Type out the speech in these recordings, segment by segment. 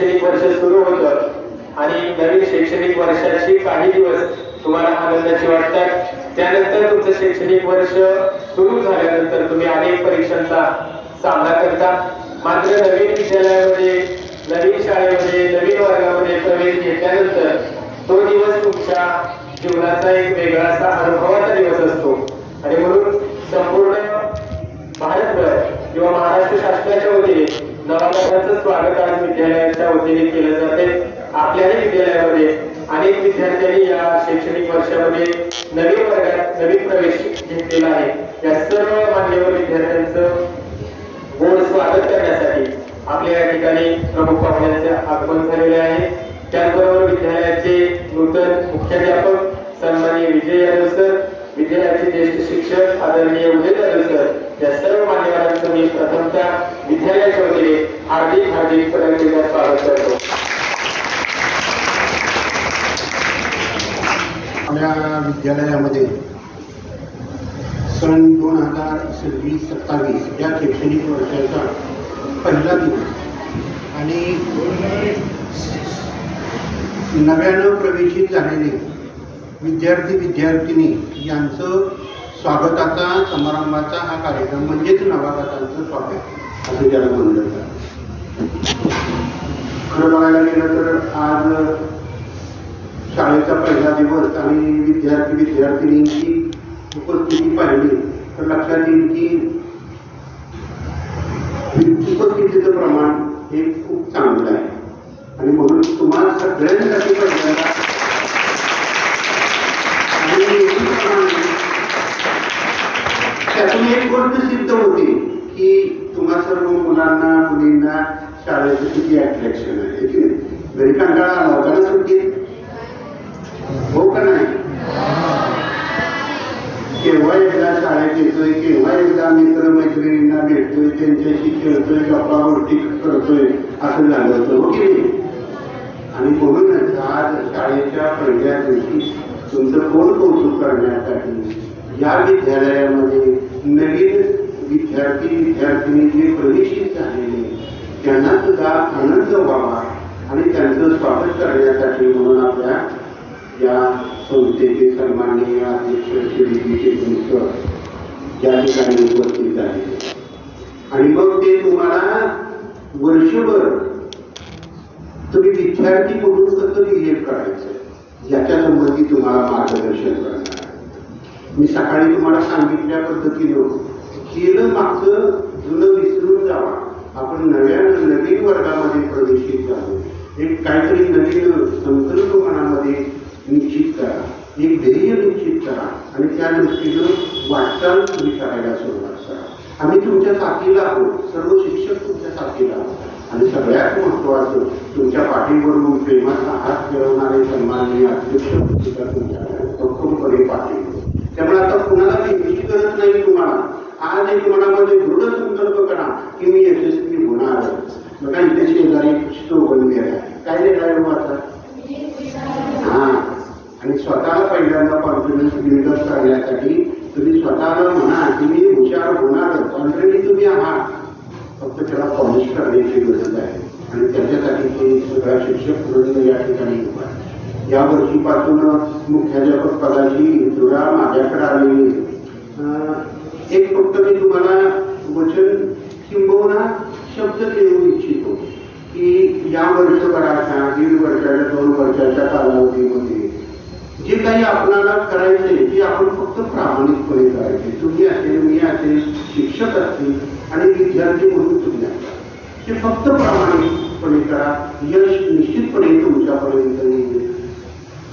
शैक्षणिक वर्ष सुरू होतं आणि नवीन शैक्षणिक वर्षाची काही दिवस तुम्हाला आनंदाची वाटतात. त्यानंतर तुमचं शैक्षणिक वर्ष सुरू झाल्यानंतर तुम्ही अनेक परीक्षांचा सामना करता. मात्र नवीन विद्यालयामध्ये, नवीन शाळेमध्ये, नवीन वर्गामध्ये प्रवेश घेतल्यानंतर तो दिवस तुमच्या जीवनाचा एक वेगळा असा अनुभवाचा दिवस असतो. आणि म्हणून संपूर्ण भारतभर किंवा महाराष्ट्र शासनाच्या वतीने नवनाथांचं स्वागत आज विद्यालयाच्या वतीने केलं जाते. आपल्याही विद्यालयामध्ये अनेक विद्यार्थ्यांनी या शैक्षणिक वर्षामध्ये नवीन वर्गात नवीन प्रवेश घेतलेला आहे. या सर्व मान्यवर विद्यार्थ्यांचं गोड स्वागत करण्यासाठी आपल्या या ठिकाणी प्रमुख पाहुण्यांचे आगमन झालेले आहे. त्याचबरोबर विद्यालयाचे नूतन मुख्याध्यापक सन्माननीय विजय यादव सर, विद्यालयाचे ज्येष्ठ शिक्षक आदरणीय उदय यादव सर, या सर्व मान्यवरांचं मी प्रथमतः विद्यालयाच्या वतीने हार्दिक परत स्वागत करतो. आपल्या विद्यालयामध्ये सन 2026-27 या शैक्षणिक वर्षाचा पहिला दिवस आणि नव्यानं प्रवेशित झालेले विद्यार्थी विद्यार्थिनी यांचं स्वागताचा समारंभाचा हा कार्यक्रम म्हणजेच नवागतांचं स्वागत असं त्याला म्हणलं जातं. खरं बघायला गेलं तर आज शाळेचा पहिला दिवस आणि विद्यार्थी विद्यार्थिनींची उपस्थिती पाहिली तर लक्षात येईल की उपस्थितीचं प्रमाण हे खूप चांगलं आहे. आणि म्हणून तुम्हाला सगळ्यांसाठी पहिल्यांदा त्यातून एक गोष्ट सिद्ध होते की तुम्हा सर्व मुलांना मुलींना शाळेचं किती अट्रॅक्शन आहे की नाही. घरी कंटाळा आला होता ना सुट्टीत, हो का नाही? केव्हा एकदा शाळेत येतोय, केव्हा एकदा मित्रमैत्रिणींना भेटतोय, त्यांच्याशी खेळतोय, गप्पा गोष्टी करतोय असं झालं होतं, हो की नाही? आणि म्हणूनच आज शाळेच्या पहिल्या दिवशी तुमचं कौतुक करण्यासाठी या विद्यालयामध्ये नवीन विद्यार्थी विद्यार्थिनी जे प्रवेशित झालेले त्यांना सुद्धा आनंद व्हावा आणि त्यांचं स्वागत करण्यासाठी म्हणून आपल्या या संस्थेचे सन्माननीय अध्यक्ष श्री सर या ठिकाणी उपस्थित झाले. आणि मग ते तुम्हाला वर्षभर तुम्ही विद्यार्थी म्हणून कसं बिहेव करायचं याच्या संबंधी तुम्हाला मार्गदर्शन करणार. मी सकाळी तुम्हाला सांगितल्या पद्धतीनं केलं मागचं जुनं विसरून जावा, आपण नवीन वर्गामध्ये प्रवेशित झालो. एक काहीतरी नवीन संकल्प मनामध्ये निश्चित करा, एक ध्येय निश्चित करा आणि त्या दृष्टीनं वाटचाल तुम्ही करायला सुरुवात करा. आम्ही तुमच्या साथीला आहोत, सर्व शिक्षक तुमच्या साथीला आहोत. आणि सगळ्यात महत्त्वाचं तुमच्या पाठीवरून प्रेमाचा हात फिरवणारे सन्माननीय अध्यक्ष सुद्धा तुमच्या भक्कमपणे पाठीवर. त्यामुळे आता कुणाला भीतीची गरज नाही. तुम्हाला आज एक मनामध्ये दृढ संकल्प करा की मी यशस्वी होणार. बघा इथे शेजारी स्लोगन लिहायला काय लिहायला आता हा. आणि स्वतःला पहिल्यांदा कॉन्फिडन्स बिल्डअप करण्यासाठी तुम्ही स्वतःला म्हणा की मी हुशार होणारच. ऑलरेडी तुम्ही आहात, फक्त त्याला पॉलिश करण्याची गरज आहे. आणि त्याच्यासाठी ते सगळ्या शिक्षक वृंद या ठिकाणी उभा आहे. या वर्षीपासून मुख्याध्यापक पदाची धुरा माझ्याकडे आलेली. एक फक्त मी तुम्हाला वचन किंबहुना शब्द देऊ इच्छितो की या वर्षभराच्या 1.5 वर्षाच्या 2 वर्षाच्या कालावधीमध्ये जे काही आपल्याला करायचे ते आपण फक्त प्रामाणिकपणे करायचे. तुम्ही असेल, मी असेल, शिक्षक असतील आणि विद्यार्थी म्हणून तुम्ही असाल, ते फक्त प्रामाणिकपणे करा. यश निश्चितपणे तुमच्यापर्यंत येईल.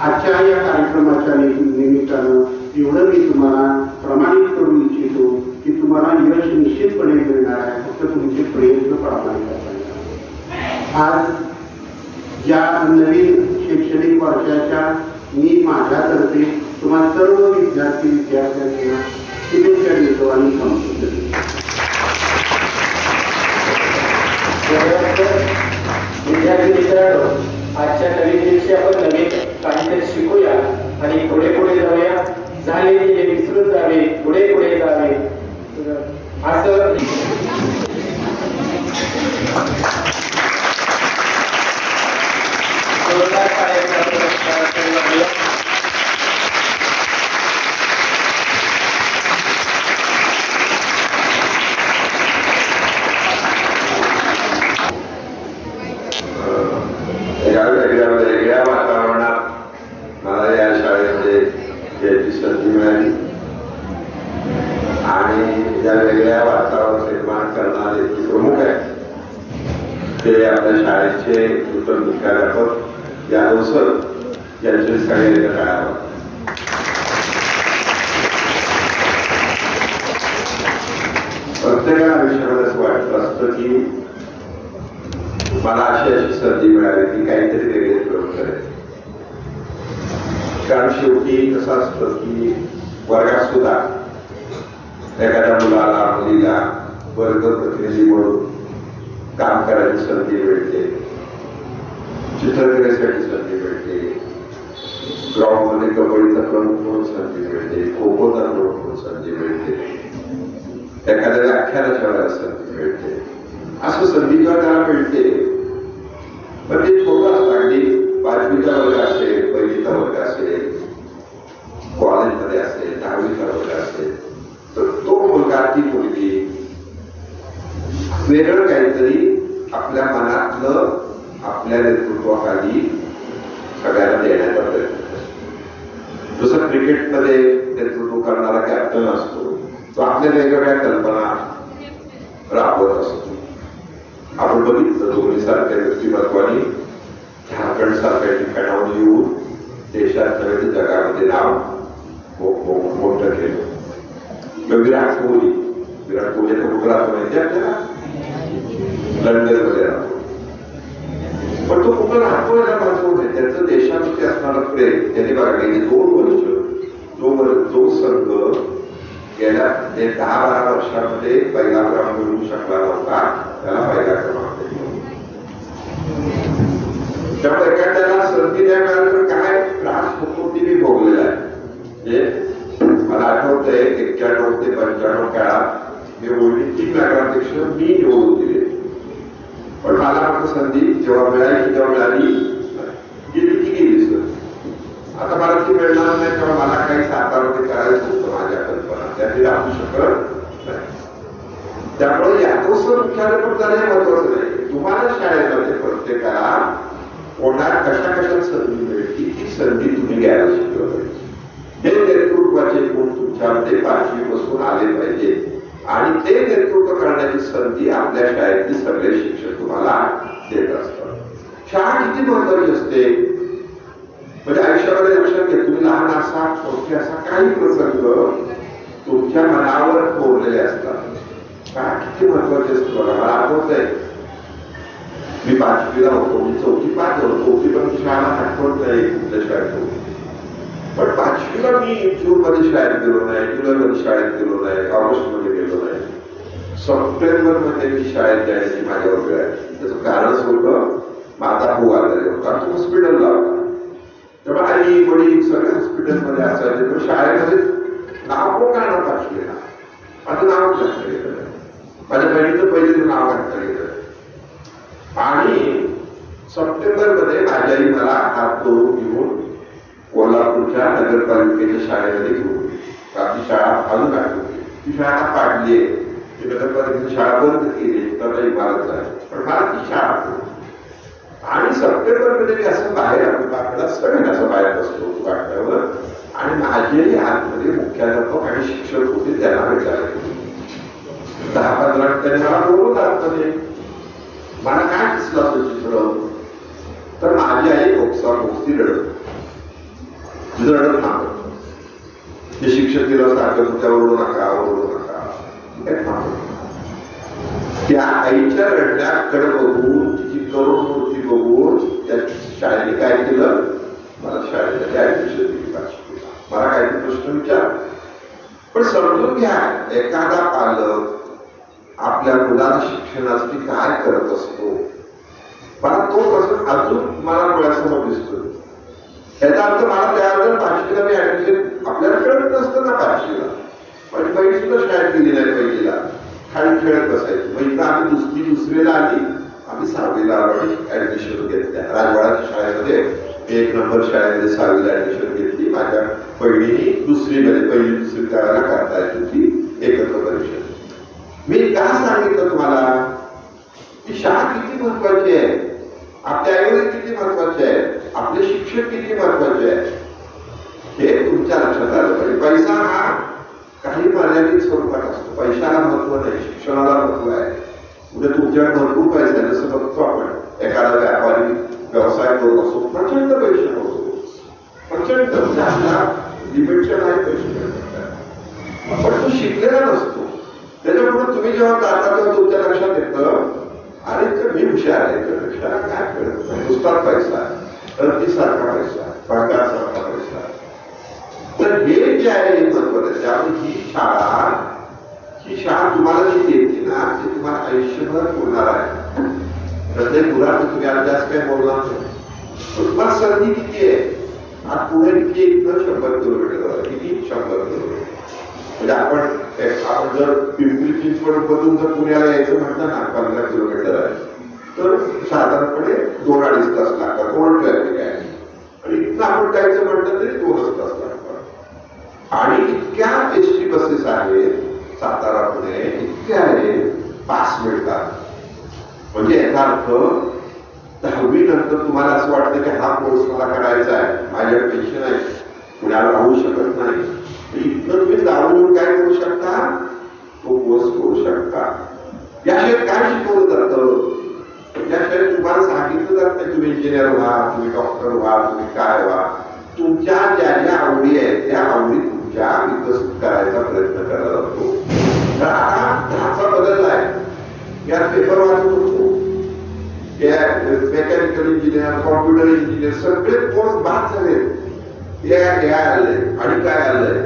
आजच्या या कार्यक्रमाच्या निमित्तानं एवढं मी तुम्हाला प्रमाणित करू इच्छितो की तुम्हाला यश निश्चितपणे मिळणार आहे. फक्त तुमचे प्रयत्न प्रामाणिक असायला. आज या नवीन शैक्षणिक वर्षाच्या मी माझ्यातर्फे तुम्हाला सर्व विद्यार्थी विद्यार्थ्यांना शुभेच्छा देतो आणि संस्कृत देतो. विद्यार्थी मित्रांनो, आजच्या नवीन दिवशी आपण नवीन काहीतरी शिकूया आणि पुढे जाऊया. झालेले विसरून जावे, पुढे जावे असं ज्या वेगळ्या वातावरण निर्माण करणारे प्रमुख आहेत ते आपल्या शाळेचे नूतन मुख्याध्यापक यादव सर यांचे सगळे काळावर प्रत्येकाला आयुष्यामध्ये असं वाटत असतं की मला अशी संधी मिळावी की काहीतरी वेगळे प्रयोग करेल. कारण शेवटी कसं असतं की वर्गात सुद्धा एखाद्या मुलाला मुलीला वर्ग प्रतिनिधी म्हणून काम करायची संधी मिळते, चित्रकलेसाठी संधी मिळते, ग्राउंड मध्ये कबड्डीचा प्रमुख म्हणून संधी मिळते, खो खोचा प्रमुख म्हणून संधी मिळते, एखाद्या व्याख्यानाच्या वेळेला संधी मिळते. असं संधी जेव्हा त्याला मिळते पण ते छोटं असतं, अगदी 5वीचा वर्ग असेल, 1लीचा वर्ग असेल, कॉलेजमध्ये असेल, 10वीचा वर्ग असेल, तर तो मुलगा ती मुलगी वेगळं काहीतरी आपल्या मनातलं आपल्या नेतृत्वाखाली सगळ्यांना देण्याचा प्रयत्न करतो. जसं क्रिकेटमध्ये नेतृत्व करणारा कॅप्टन असतो, तो आपल्या वेगवेगळ्या कल्पना राबवत असतो. आपण बघितलं धोनीसारख्या व्यक्तिमत्वाने झारखंड सारख्या ठिकाणाहून येऊन देशात नव्हे जगामध्ये नाव मोठं केलं. विराट कोहली तर गुजरात माहिती आपल्याला, लंडन मध्ये राहतो, पण तो कुठं राहतो याला महत्व नाही. त्याचं देशाविषयी असणारं प्रेम त्यांनी बघा गेली 2 वर्ष जो संघ गेल्या 10-12 वर्षामध्ये पहिला क्रमांक मिळवू शकला नव्हता त्याला पहिला क्रमांक दिला. त्यामुळे एखाद्याला संधी नाही मिळाली तर काय त्रास होतो ती मी भोगलेला आहे. म्हणजे मला आठवतंय 91 ते 95 काळात मी ओळखी 3 नगराध्यक्ष मी निवडून दिले, पण मला मात्र संधी जेव्हा मिळाली तेव्हा मिळाली, गेली की गेली सर. आता मला ती मिळणार नाही तेव्हा मला काही साकारमध्ये करायचं होतं माझ्या कल्पना, त्याची राहू शकत नाही. त्यामुळे यादव सर मुख्याध्यापक जाणे महत्वाचं नाही. तुम्हाला शाळेमध्ये प्रत्येकाला कोणाला कशा कशा संधी मिळते ती संधी तुम्ही घ्यायला शिकलं पाहिजे. हे नेतृत्वाचे गुण तुमच्यामध्ये 5वी पासून आले पाहिजे आणि ते नेतृत्व करण्याची संधी आपल्या शाळेतले सगळे शिक्षक तुम्हाला देत असतात. शाळा किती महत्वाची असते म्हणजे आयुष्यामध्ये लक्षात घ्या, तुम्ही लहान असा मोठे असा काही प्रसंग तुमच्या मनावर कोरलेले असतात. शाळा किती महत्वाची असते बघा. मला आठवतंय मी 5वीला होतो, मी 4थी पास होतो, 4थी पण शाळा आठवत नाही कुठल्या शाळेत होती, पण 5वीला मी जून मध्ये शाळेत गेलो नाही, जुलै मध्ये शाळेत गेलो नाही, ऑगस्ट मध्ये गेलो नाही, सप्टेंबर मध्ये मी शाळेत जाण्याची माझ्यावर वेळ आहे. त्याचं कारणच होतं माझा भाऊ आजारी होता, तो हॉस्पिटलला होता. तेव्हा आई वडील सगळे हॉस्पिटलमध्ये असायचे, तर शाळेमध्ये नाव कोण काढणार 5वीला? माझं नाव घातलं गेलं, माझ्या बहिणीचं पहिलं नाव घातलं गेलं. आणि सप्टेंबर मध्ये माझी आई मला हात धरून घेऊन कोल्हापूरच्या नगरपालिकेच्या शाळेमध्ये घेऊन, आपली शाळा अजून आठवली, ती शाळा पाडली आहे, ती नगरपालिकेची शाळा बंद केली, तर इमारत आहे, पण मला ती शाळा. आणि सप्टेंबर मध्ये मी असं बाहेर आलो, सगळ्यांना असं बाहेर बसलो कागदावर, आणि माझेही आतमध्ये मुख्याध्यापक आणि शिक्षक होते, त्यांना भेटायला 10-15 मिनिटांनी मला बोलवलं आतमध्ये. मला काय दिसलं असं चित्र, तर माझी आई बोक्सी रडत, तुझं रडत थांबत, ते शिक्षक तिला सांगत होत्या ओरडू नका काय थांबत. त्या आईच्या रडण्याकडे बघून, तिची करुण मूर्ती बघून त्या शाळेने काय केलं, मला शाळेसाठी ऍडमिशन दिली 5वीला. मला काही प्रश्न विचार, पण समजून घ्या एखादा पालक आपल्या मुलाच्या शिक्षणासाठी काय करत असतो, मला तो प्रश्न अजून मला डोळ्यासमोर दिसतो. याचा अर्थ मला त्याबद्दल 5वीला मी ऍडमिशन आपल्याला कळत नसतं ना. 5वीला माझी बहीण सुद्धा शाळेत गेली नाही, 1लीला खाली खेळत बसायची. मग इथं आम्ही दुसरीला आली, आम्ही 6वीला ऍडमिशन घेतल्या राजवाड्याच्या शाळेमध्ये. 1 नंबर शाळेमध्ये 6वीला ऍडमिशन घेतली. माझ्या बहिणीने 2रीमध्ये 1ली 2री करायला करता येत होती एकत्र परीक्षा. मी का सांगितलं तुम्हाला की शाळा किती महत्वाची आहे, आपले आईवडील किती महत्वाचे आहे, आपले शिक्षक किती महत्वाचे आहे, हे तुमच्या लक्षात आलं पाहिजे. पैसा हा काही मर्यादित स्वरूपात असतो. पैशाला महत्व नाही, शिक्षणाला महत्व आहे. उद्या तुमच्याकडे भरपूर पैसे आहे, जसं बघतो आपण एखादा व्यापारी व्यवसाय करत असतो, प्रचंड पैसे होतो, प्रचंड लिमिटच्या नाही पैसे मिळतात, पण तो शिकलेला नसतो. त्याच्यामुळे तुम्ही जेव्हा जाता तेव्हा तुमच्या लक्षात येतं, अरे तर मी हुशार आहे, त्यापेक्षा काय कळत नाही, नुसताच पैसा, रतीसारखा पैसा, पगारासारखा पैसा. तर हे जे आहे हे महत्वाचं. त्यामुळे ही शाळा तुम्हाला जी देते ना, ते तुम्हाला आयुष्यभर बोलणार आहे. प्रत्येक मुलात तुम्ही आज जास्त काही बोलणार नाही, तुम्हाला संधी किती आहे. आज पुणे किती इथं 100 किलोमीटर, किती 100 किलोमीटर. म्हणजे आपण जर पिंपरी चिंचवड मधून जर पुण्याला यायचं म्हटलं ना 15 किलोमीटर आहे, तर साधारणपणे 2-2.5 तास लागतात. ओल्ड ट्रॅफिक आहे. आणि इथं आपण जायचं म्हटलं तरी 2 तास लागतात. आणि इतक्या एसटी बसेस आहेत सातारा पुणे, इतक्या आहेत, पास मिळतात. म्हणजे याचा अर्थ 10वी नंतर तुम्हाला असं वाटतं की हा कोर्स मला करायचा आहे, माझ्याकडे पैसे नाही, पुण्याला राहू शकत नाही, इथनं तुम्ही जाऊन काय करू शकता, तो कोर्स करू शकता. याशिवाय काय शिकवलं जातं, याशिवाय तुम्हाला सांगितलं जात नाही तुम्ही इंजिनियर व्हा, तुम्ही डॉक्टर व्हा, तुम्ही काय व्हा. तुमच्या ज्या ज्या आवडी आहेत त्या आवडी तुमच्या विकसित करायचा प्रयत्न केला जातो. तर आता ढाचा बदललाय. यात पेपर वाचत होतो, मेकॅनिकल इंजिनियर, कॉम्प्युटर इंजिनियर सगळे कोर्स बाद झाले. AI आलंय आणि काय आलंय,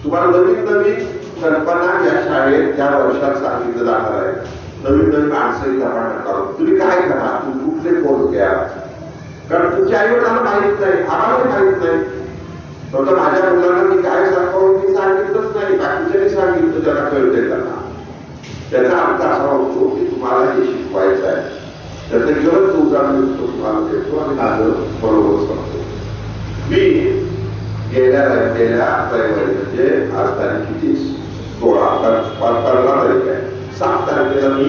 तुम्हाला नवीन नवीन कल्पना या शाळेत त्या वर्षात सांगितलं जाणार आहे. नवीन नवीन माणसं इथं आपण तुम्ही काय करा, तुम्ही कुठले कोर्स घ्या, कारण तुमच्या आई वडिलांना माहित नाही, आम्हाला माहित नाही. फक्त माझ्या मुलांना मी काय सांगावं मी सांगितलंच नाही, बाकीच्याने सांगितलं ज्याला कळते त्यांना. त्याचा अर्थ असा होतो की तुम्हाला हे शिकवायचं आहे. त्याचं गरज उदाहरण तुम्हाला देतो आणि माझं बरोबर सांगतो. मी गेल्या रविवारी म्हणजे आज तारीख किती 15 तारीख आहे, 7 तारखेला मी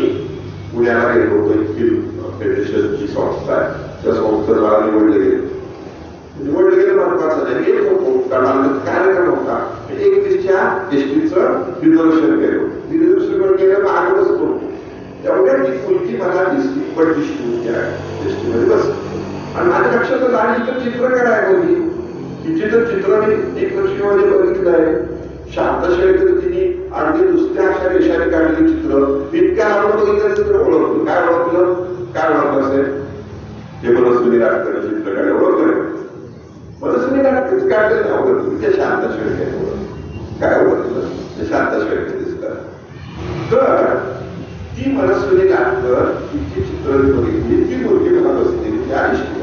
पुण्याला गेलो होतो. एक फिल्म फेडरेशनची संस्था आहे, त्या संस्थेला मला निवडले गेले महत्वाचं नाही, येत होतो कारण कार्यक्रम होता. 21च्या एसटीचं रिझर्वेशन केलं, रिझर्वेशन केलं मागे बसतो. एवढ्या ती मुलगी मला दिसली, पण दिसली मुलगी आहे एसटीमध्ये बस. आणि माझ्या लक्षात आलं इथं चित्रकार आहे मुलगी. तिचे तर चित्र मी 1 वर्षामध्ये बघितलंय. शांत शेळकर तिने अगदी दुसऱ्या अशा रेषाने काढलेली चित्र इतक्या आपण बघितलं चित्र ओळखलं. काय ओळखलं असेल, हे मनस्विनी राटकर चित्र काढले ओळखलं. मनस्विनी राटकर काढलेलं नाही ओळखलं, तुम्ही ते शांत शेळकर काय ओळखलं, ते शांत शेळकर दिसतात. तर ती मनस्विनी राटकर तिची चित्र बघितली, ती मुलगी मला बसली त्या एसटीमध्ये.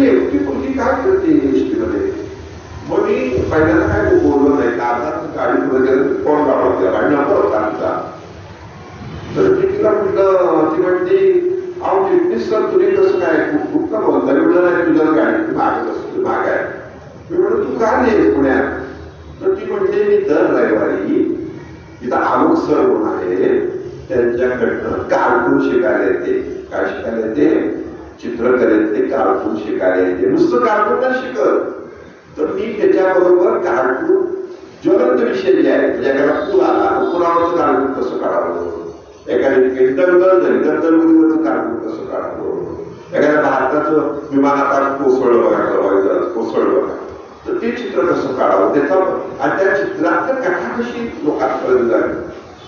एकटी मुलगी काय करते एसटीमध्ये. मग मी पहिल्यांदा काय बोललो नाही, गाडी पुढे गेलं कोण गाडवते आणि नंबर होता आमचा. तर मी तिला म्हटलं, ती म्हणते अहो फिटनेस सर तुम्ही कसं काय कुठं बोलता, म्हटलं नाही तुझ्या गाडी मागे असतो मागे आहे. मी म्हणलं तू का नाही पुण्यात. तर ती म्हणते मी दर रविवारी तिथं अमुक सर म्हणून आहे त्यांच्याकडनं कार्टून शिकायला येते. काय शिकायला येते, चित्रकलेतले कार्टून शिकायला येते. नुसतं कार्टून नाही शिकत, तर मी त्याच्याबरोबर कार्टून ज्वलंत विषय जे आहे, म्हणजे एखादा पूल आला, पुलावरचं कार्टून कसं काढावं, एखादी दलदलवरचं कार्टून कसं काढावं, एखाद्या भारताचं विमानात कोसळलं बघा, तर ते चित्र कसं काढावं त्याचा. आणि त्या चित्रात कथा कशी लोकांपर्यंत झाली.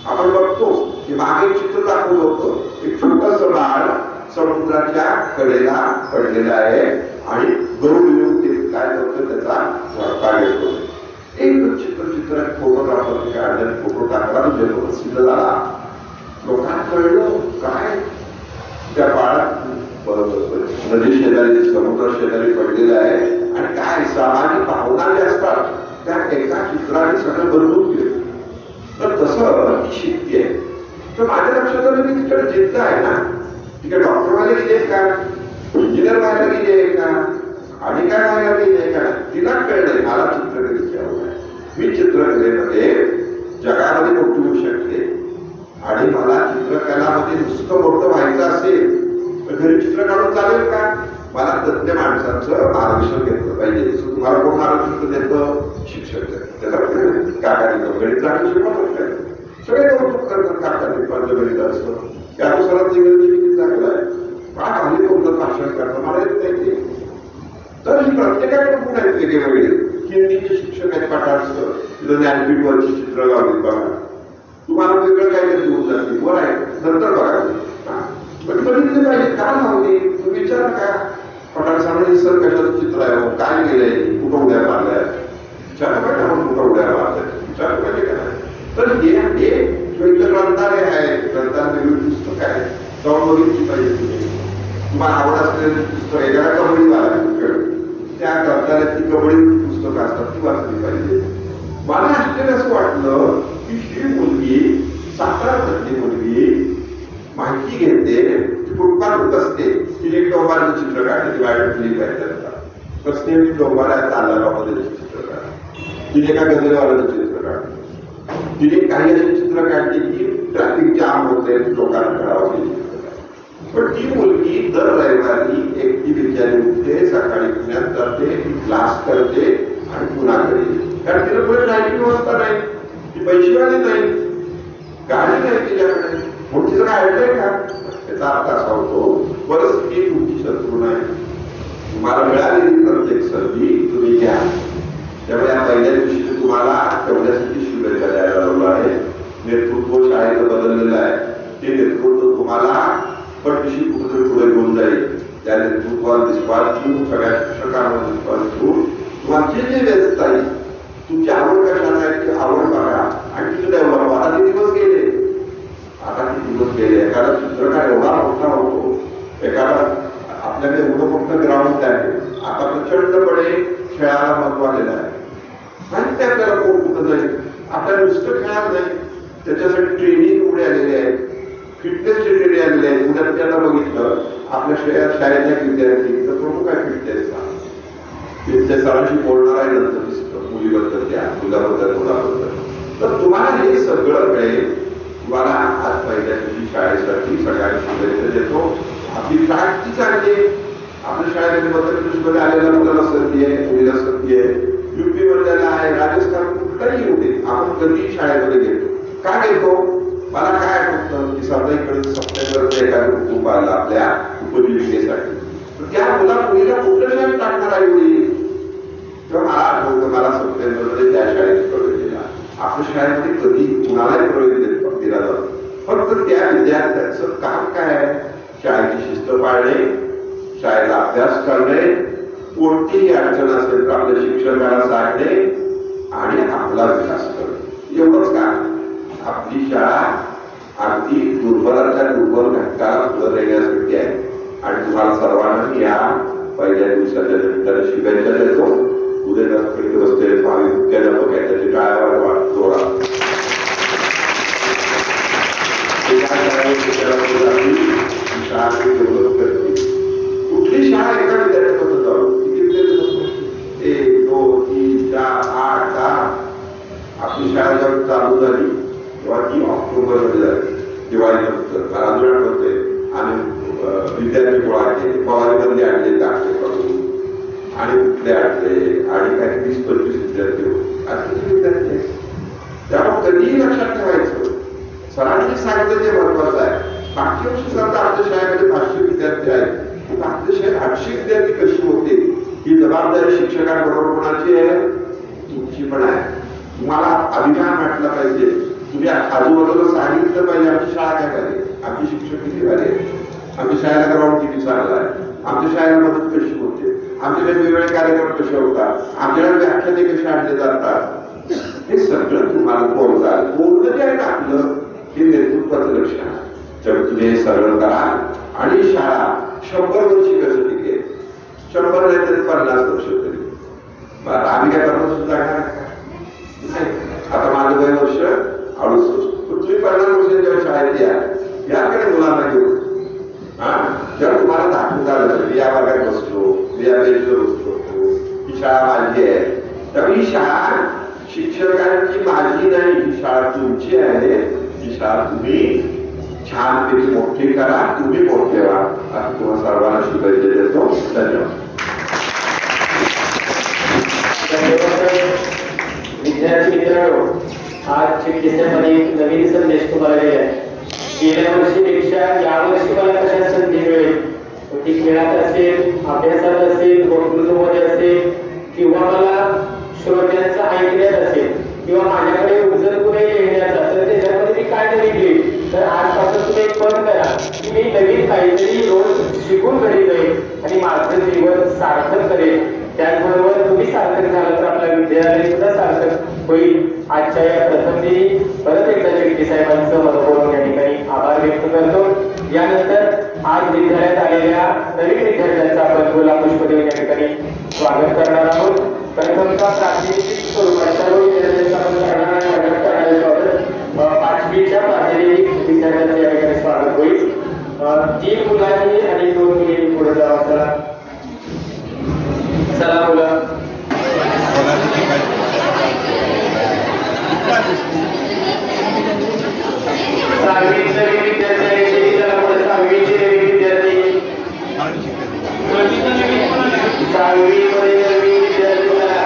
आपण बघतो की मागे चित्र दाखवलं होतं, एक छोटंसं बाळ समुद्राच्या कडेला पडलेला आहे आणि गरुड येऊन ते काय करतो त्याचा झडपा घेतो. एक चित्र फोटोग्राफरने काढलं, फोटो टाकला, तो प्रसिद्ध झाला. लोकांना कळलं काय त्या बाळात नदी शेजारी समुद्र शेजारी पडलेला आहे आणि काय सामाजिक भावना जे असतात त्या एका चित्राने सगळं बदलून गेलं. तर तसं ती शिकते. तर माझ्या लक्षात आलं की तिकडे जिद्द आहे ना, तिकडे डॉक्टर व्हायला गेले का, इंजिनियर व्हायला गेले का, आणि काय व्हायला गेले का, तिला कळलंय मला चित्रकलेची आवड आहे. मी चित्रकलेमध्ये जगामध्ये मोठी होऊ शकते आणि मला चित्रकलामध्ये नुसतं मोठं व्हायचं असेल तर घरी चित्र काढून चालेल का. मला तज्ञ माणसांचं मार्गदर्शन घेतलं पाहिजे. तुम्हाला कोण मार्गदर्शन देतं, शिक्षक त्याचा काकाने गणित चांगलं शिकवतात काय सगळे कौतुक करतात काकाने पंचगणित असतं त्यानुसार ते गणित किती चांगलं आहे काय हल्ली कोणतं भाषण करतं मला येत नाही ते तर ही प्रत्येकाकडे गुण आहेत वेगवेगळे हिंदीचे शिक्षक आहेत पाठांचं तिथं ज्ञानपीठवरची चित्र लावली बघा तुम्हाला वेगळं काहीतरी होऊन जाते बरं आहे नंतर बघा पण बघितलं पाहिजे का लावली तुम्ही विचारा का पठाण सांगणे सर कशाचं चित्र आहे काय केलंय कुठं उड्या मारल्या विचारा पाहिजे आपण कुठं उड्या मारल्या विचार पाहिजे का तर हे ग्रंथालय आहे ग्रंथालय पुस्तक आहे जाऊन बघितली पाहिजे तुम्ही तुम्हाला आवड असलेली पुस्तक आहे ज्याला कबड्डी वाला त्या ग्रंथालयातली कबड्डी पुस्तकं असतात ती वाचली पाहिजे मला आश्चर्य असं वाटलं की ही मुलगी 17 मधली मुलगी माहिती घेते फुटपाथ बसते तिने एक डोंबाचं चित्र काढले ती वाईट क्लिप आहे त्याचा बसते डोंबाला तालागामध्ये चित्र काढले तिने एका गजलवाल्याचं चित्र काढलं तिने काही अशी चित्र काढली की ट्रॅफिक जाम होते लोकांना कळावं पण ती मुलगी दर रविवारी एकटी बिचारी उठते सकाळी पुण्यात जाते क्लास करते आणि पुन्हा घरी कारण तिला पुढे ड्रायव्हिंग व्यवस्था नाही ती पैसेवाली नाही गाडी नाही तिच्याकडे म्हणून तिचं काय ऐकलंय का त्याचा अर्थ असा होतो परिस्थिती तुमची शत्रू नाही तुम्हाला मिळालेली प्रत्येक संधी तुम्ही घ्या त्यामुळे या पहिल्या दिवशी तुम्हाला तेवढ्यासाठी शुभेच्छा द्यायला लावलं आहे नेतृत्व शाळेचं बदललेलं आहे ते नेतृत्व तुम्हाला पटशी कुठेतरी पुढे घेऊन जाईल त्या नेतृत्वाला निस्वार्थ ठेवून सगळ्या शिक्षकांवर निस्वार्थ ठेवून तुमची जी व्यस्त आहे तुमची आवड कशाला आहे ती आवड बघा आणि तिथे डेव्हलप आता ते दिवस गेले एखादा चित्रकार एवढा मोठा होतो एखादा आपल्याकडे एवढं मोठं ग्राउंड आहे आता प्रचंडपणे खेळाला महत्व आलेलं आहे माहिती आहे आपल्याला कोण कुठं जाईल आपल्याला नुसतं खेळायला नाही त्याच्यासाठी ट्रेनिंग एवढे आलेले आहेत फिटनेसचे ट्रेनिंग आलेले आहेत उद्या त्यांना बघितलं आपल्या शाळेतल्या विद्यार्थी तर प्रमुख आहे फिटनेस सरांशी बोलणार आहे नंतर दिसतं मुलीबद्दल त्या मुलाबद्दल मुलाबद्दल तर तुम्हाला हे सगळं कळेल तुम्हाला आज पहिल्या दिवशी शाळेसाठी सगळ्यांनी शुभेच्छा देतो आपली शाळा किती चांगली आहे आपल्या शाळेमध्ये मध्य प्रदेशमध्ये आलेल्या मुलाला संधी आहे मुलीला संधी आहे युपी मधल्याला आहे राजस्थान कुठलाही होते आपण कधी शाळेमध्ये घेतो का घेतो मला काय आठवतं की साधारणकडे सप्टेंबरचं एखादं कुटुंब आलं आपल्या उपजीविकेसाठी त्या मुला मुलीला कुठल्या शाळेत टाकणार आहे मुली तेव्हा मला आठवतं मला सप्टेंबरमध्ये त्या शाळेत प्रवेश दिला आपल्या शाळेमध्ये कधी कुणालाही प्रवेश दिला जातो फक्त त्या विद्यार्थ्यांचं काम काय आहे शाळेची शिस्त पाळणे शाळेला अभ्यास करणे कोणतीही अडचण असेल तर आपल्या शिक्षकाला सांगणे आणि आपला विकास करणे एवढंच काम आपली शाळा अगदी दुर्बलाच्या दुर्बल घटकाला पुढे नेण्यासाठी आहे आणि तुम्हाला सर्वांना या पहिल्या दिवसाच्या निमित्ताने शुभेच्छा देतो उद्या बसलेले भावी मुख्याध्यापक आहे त्याची टाळ्यावर जोडा कुठली शाळा एका विद्यार्थ्यापासून जाऊ किती 1 2 3 4 8 10 आपली शाळा जेव्हा चालू झाली तेव्हा ती ऑक्टोबर मध्ये झाली दिवाळीनंतर मला अजून आठवते आणि विद्यार्थी गोळा केले पवारीमधले आणले टाकले करून आणि कुठले आणले आणि काही 20-25 विद्यार्थी होते आता विद्यार्थी त्यामुळे कधीही लक्षात ठेवायचं सरांनी सांगितलं ते महत्वाचं आहे मागच्या वर्षी सर आपल्या शाळेमध्ये 500 विद्यार्थी आहेत आपल्या शाळेत 800 विद्यार्थी कशी होते ही जबाबदारी शिक्षकांबरोबर कोणाची आहे तुमची पण आहे तुम्हाला अभिमान वाटला पाहिजे तुम्ही आजूबाजूला सांगितलं पाहिजे आमची शाळा काय झाली आमची शिक्षक किती झाले आमच्या शाळेला ग्राउंड किती चांगला आहे आमच्या शाळेला मदत कशी होते आमच्याकडे वेगवेगळे कार्यक्रम कसे होतात आमच्याकडे व्याख्याने कसे आणले जातात हे सगळं तुम्हाला बोलतात बोलणं जे आहे ना आपलं हे नेतृत्वाचं लक्षण आहे त्यामुळे तुम्ही हे सगळं करा आणि शाळा 100 वर्षी कसं टिकेल 100 नाही तरी 50 वर्ष तरी आम्ही काय 50 सुद्धा नाही आता माझं वय वर्ष 68 तुम्ही 50 वर्ष जेव्हा शाळेत याकडे मुलांना घेऊन जेव्हा तुम्हाला दाखवून आलं मी या वर्गात बसतो मी या बेंचवर बसतो ही शाळा माझी आहे त्यामुळे ही शाळा शिक्षकांची माझी नाही ही शाळा तुमची आहे ही शाळा तुम्ही छानपैकी मोठी करा तुम्ही मोठे व्हा असं तुम्हाला सर्वांना शुभेच्छा देतो धन्यवाद विद्यार्थी मित्रांनो, आज चिकित्सेमध्ये एक नवीन संदेश तुम्हाला दिला आहे. गेल्या वर्षीपेक्षा यावर्षी मला कशा संधी मिळेल, ती खेळात असेल, अभ्यासात असेल, वक्तृत्वामध्ये असेल, किंवा मला श्रोत्यांचं ऐकण्यात असेल, किंवा माझ्याकडे उजर पुढे लिहिण्याचा, तर त्याच्यामध्ये मी काय नवीन लिहिल. तर आजपासून तुम्ही एक पण करा की मी नवीन काहीतरी रोज शिकून घरी जाईल आणि माझं जीवन सार्थक करेल. त्याचबरोबर तुम्ही सार्थक झालं तर आपल्या विद्यालय सुद्धा सार्थक होईल. आजच्या या प्रथम दिनी परत एकदा शेट्टी साहेबांचं मनपूर्वक या ठिकाणी आभार व्यक्त करतो. यानंतर आज विद्यालयात आलेल्या नवीन विद्यार्थ्यांचा आपण गुलाबपुष्प देऊन या ठिकाणी स्वागत करणार आहोत. प्रथमतः प्राथमिक स्वरूपात सर्व विद्यार्थ्यांचं आपण करणारे स्वागत. पाचवीच्या प्राथमिक विद्यार्थ्यांचं या ठिकाणी स्वागत होईल. 3 मुलांनी आणि 2 मुलींनी पुढे जावं. चला मुलं. सहावीचे नवीन विद्यार्थी आणि चला पुढे. सहावीचे नवीन विद्यार्थी, 6वी मध्ये नवीन विद्यार्थी चला.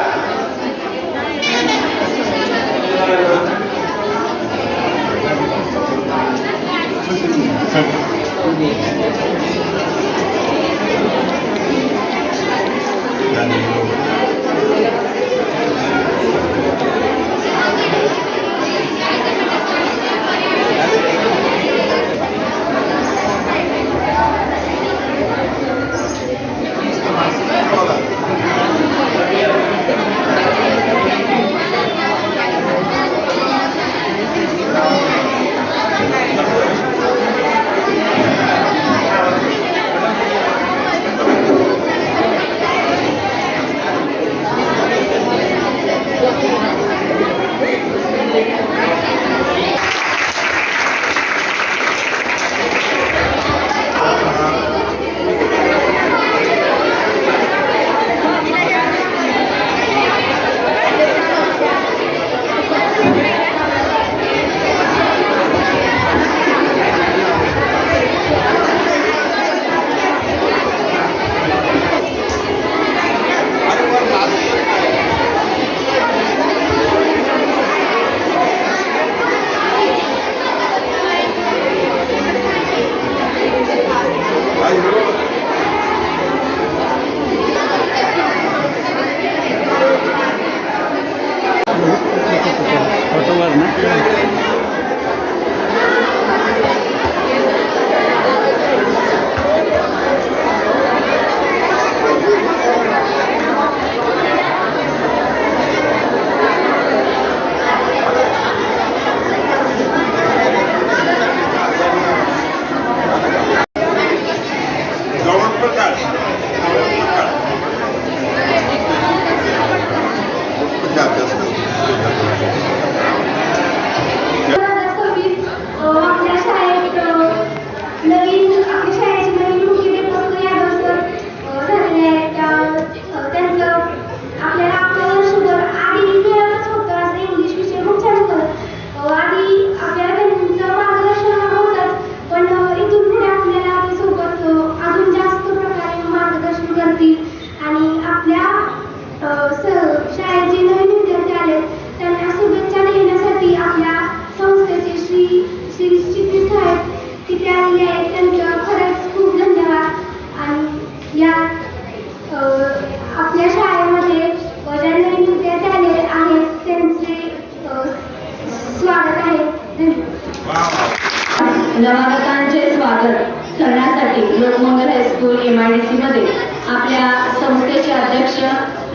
नवागतांचे स्वागत करण्यासाठी लोकमंगल हायस्कूल MIDC मध्ये आपल्या संस्थेचे अध्यक्ष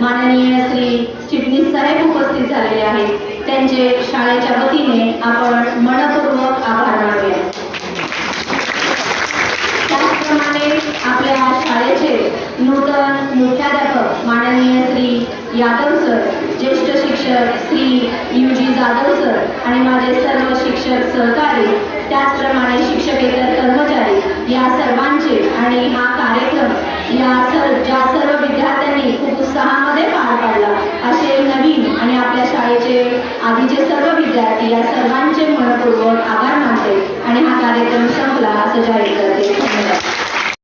माननीय श्री चिटणीस साहेब उपस्थित झालेले आहेत. त्यांचे शाळेच्या वतीने आपण मनपूर्वक आभार मानूया. त्याचप्रमाणे आपल्या शाळेचे नूतन मुख्याध्यापक माननीय श्री यादव सर, ज्येष्ठ शिक्षक श्री UG जाधव सर आणि माझे सर्व शिक्षक सहकारी, त्याचप्रमाणे शिक्षकेतर कर्मचारी या सर्वांचे आणि हा कार्यक्रम ज्या सर्व विद्यार्थ्यांनी खूप उत्साहामध्ये पार पाडला असे नवीन आणि आपल्या शाळेचे आधीचे सर्व विद्यार्थी या सर्वांचे